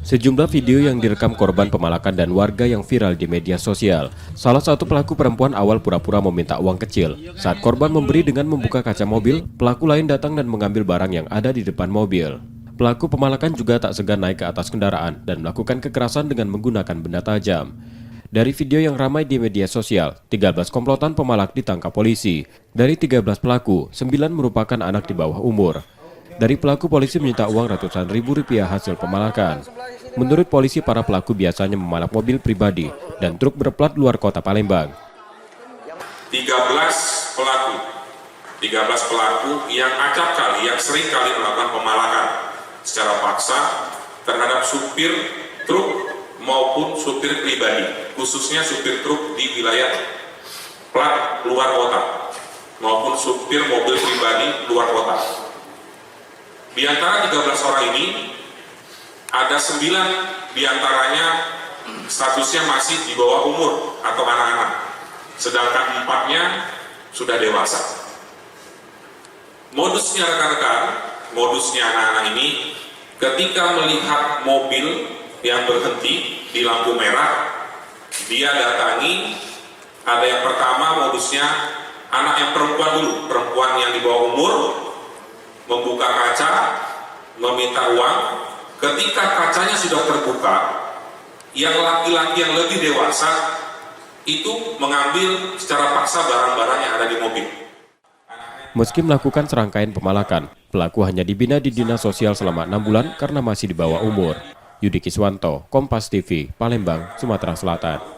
Sejumlah video yang direkam korban pemalakan dan warga yang viral di media sosial. Salah satu pelaku perempuan awal pura-pura meminta uang kecil. Saat korban memberi dengan membuka kaca mobil, pelaku lain datang dan mengambil barang yang ada di depan mobil. Pelaku pemalakan juga tak segan naik ke atas kendaraan dan melakukan kekerasan dengan menggunakan benda tajam. Dari video yang ramai di media sosial, 13 komplotan pemalak ditangkap polisi. Dari 13 pelaku, 9 merupakan anak di bawah umur. Dari pelaku, polisi menyita uang ratusan ribu rupiah hasil pemalakan. Menurut polisi, para pelaku biasanya memalak mobil pribadi dan truk berplat luar kota Palembang. 13 pelaku yang acap kali, yang sering kali melakukan pemalakan secara paksa terhadap supir truk maupun supir pribadi, khususnya supir truk di wilayah plat luar kota maupun supir mobil pribadi luar kota. Di antara 13 orang ini, ada 9 diantaranya statusnya masih di bawah umur atau anak-anak, sedangkan 4-nya sudah dewasa. Modusnya rekan-rekan, modusnya anak-anak ini, ketika melihat mobil yang berhenti di lampu merah, dia datangi. Ada yang pertama modusnya anak yang perempuan dulu, perempuan yang di bawah umur, membuka kaca, meminta uang. Ketika kacanya sudah terbuka, yang laki-laki yang lebih dewasa itu mengambil secara paksa barang-barang yang ada di mobil. Meski melakukan serangkaian pemalakan, pelaku hanya dibina di Dinas Sosial selama 6 bulan karena masih di bawah umur. Yudi Kiswanto, Kompas TV, Palembang, Sumatera Selatan.